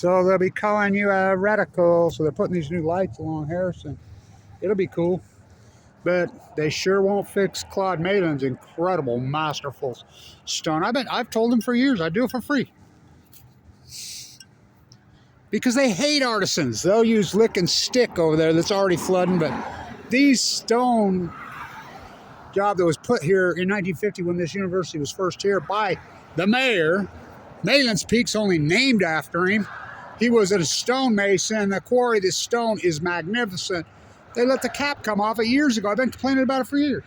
So they'll be calling you a radical. So they're putting these new lights along Harrison. It'll be cool. But they sure won't fix Claude Malin's incredible, masterful stone. I've told them for years I'd do it for free. Because they hate artisans. They'll use lick and stick over there that's already flooding, but these stone job that was put here in 1950 when this university was first here by the mayor. Malin's Peak's only named after him. He was a stonemason. The quarry, this stone is magnificent. They let the cap come off it years ago. I've been complaining about it for years.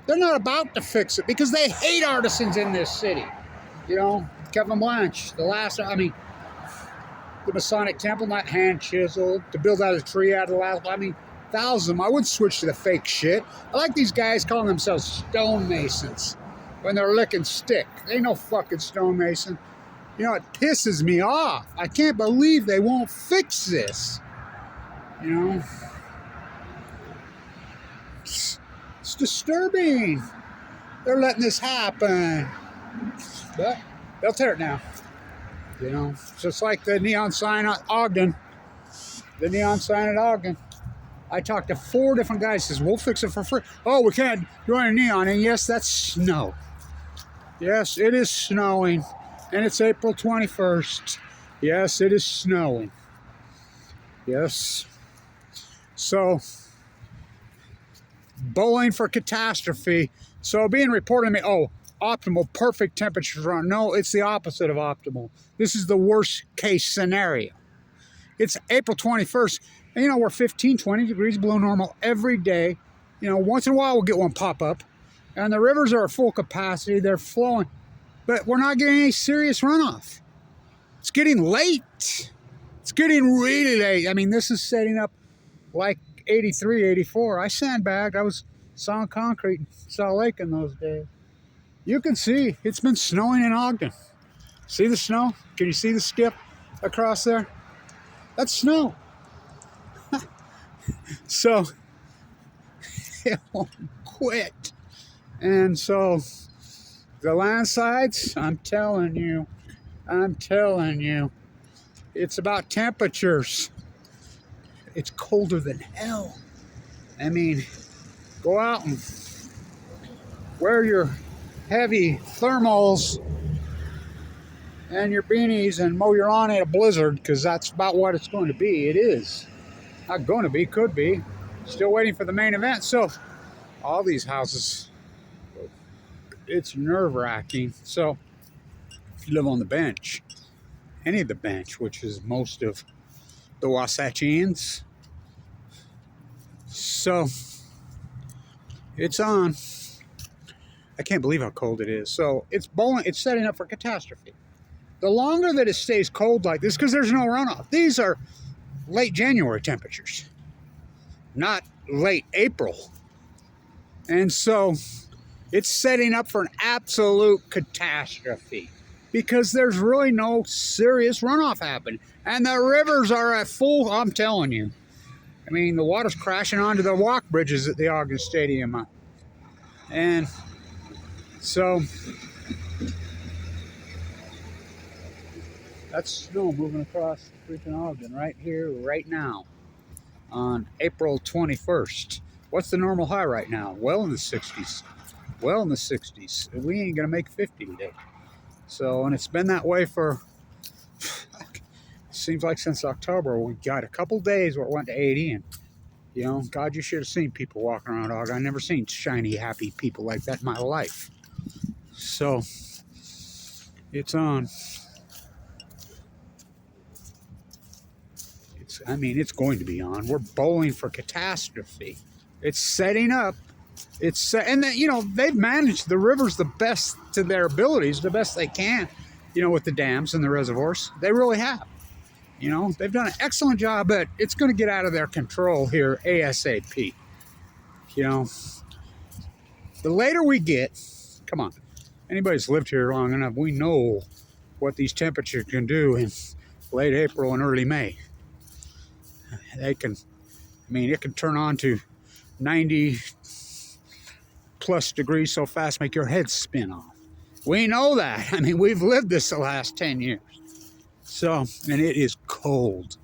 They're not about to fix it because they hate artisans in this city. You know, Kevin Blanche, the Masonic temple, not hand chiseled, to build out a tree out of the last, thousands of them. I wouldn't switch to the fake shit. I like these guys calling themselves stonemasons when they're licking stick. They ain't no fucking stonemason. You know, it pisses me off. I can't believe they won't fix this. You know? It's disturbing. They're letting this happen. But they'll tear it now. You know, just like the neon sign at Ogden. The neon sign at Ogden. I talked to 4 different guys. Says, we'll fix it for free. Oh, we can't do any neon. And yes, that's snow. Yes, it is snowing. And it's April 21st. Yes, it is snowing. Yes. So, bowling for catastrophe. So, being reported to me, oh, optimal, perfect temperatures run. No, it's the opposite of optimal. This is the worst case scenario. It's April 21st. And, you know, we're 15, 20 degrees below normal every day. You know, once in a while we'll get one pop up. And the rivers are at full capacity. They're flowing. But we're not getting any serious runoff. It's getting late. It's getting really late. I mean, this is setting up like 83, 84. I sandbagged. I was sawing concrete in Salt Lake in those days. You can see it's been snowing in Ogden. See the snow? Can you see the skip across there? That's snow. So it won't quit. And so the landslides, I'm telling you, it's about temperatures. It's colder than hell. I mean, go out and wear your heavy thermals and your beanies and mow your lawn in a blizzard, because that's about what it's going to be. It is. Not going to be, could be. Still waiting for the main event. So all these houses, it's nerve-wracking. So if you live on the bench, any of the bench, which is most of the Wasatchians, so it's on. I can't believe how cold it is. So it's bowling. It's setting up for catastrophe. The longer that it stays cold like this, because there's no runoff. These are late January temperatures, not late April. And so it's setting up for an absolute catastrophe because there's really no serious runoff happening. And the rivers are at full, I'm telling you. I mean, the water's crashing onto the walk bridges at the Ogden Stadium. And so that's snow moving across freaking Ogden right here, right now, on April 21st. What's the normal high right now? Well in the 60s. Well in the 60s. We ain't going to make 50 today. So, and it's been that way for, seems like since October. We got a couple days where it went to 80. And, you know, God, you should have seen people walking around Ogden. I've never seen shiny, happy people like that in my life. So, it's on. It's going to be on. We're bowling for catastrophe. It's setting up. And then, you know, they've managed the rivers the best to their abilities, the best they can, you know, with the dams and the reservoirs. They really have. You know, they've done an excellent job, but it's going to get out of their control here ASAP. You know, the later we get, come on, anybody's lived here long enough, we know what these temperatures can do in late April and early May. They can, it can turn on to 90 plus degrees so fast, make your head spin off. We know that. We've lived this the last 10 years. So, and it is cold.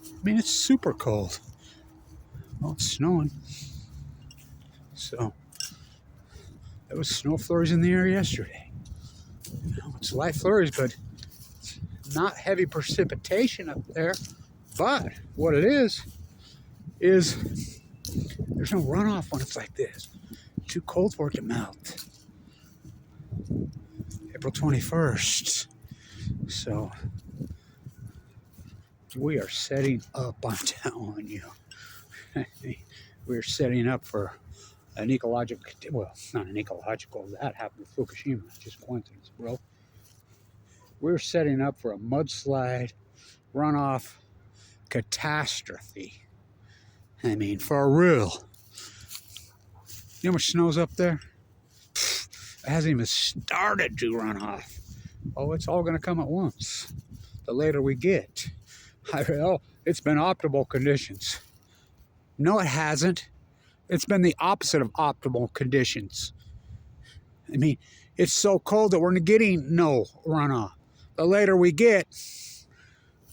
I mean, it's super cold. Well, it's snowing. So, there was snow flurries in the air yesterday. You know, it's light flurries, but it's not heavy precipitation up there. But what it is there's no runoff when it's like this. Too cold for it to melt. April 21st. So we are setting up, I'm telling you. We're setting up for an ecological, well, not an ecological, that happened with Fukushima, just coincidence, bro. We're setting up for a mudslide runoff catastrophe. I mean, for real. You know how much snow's up there? It hasn't even started to run off. Oh, it's all going to come at once. The later we get. It's been optimal conditions. No, it hasn't. It's been the opposite of optimal conditions. I mean, it's so cold that we're getting no runoff. The later we get,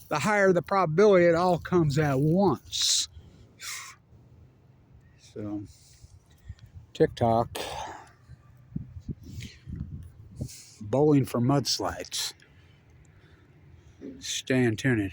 the higher the probability it all comes at once. So, TikTok. Bowling for mudslides. Stay tuned.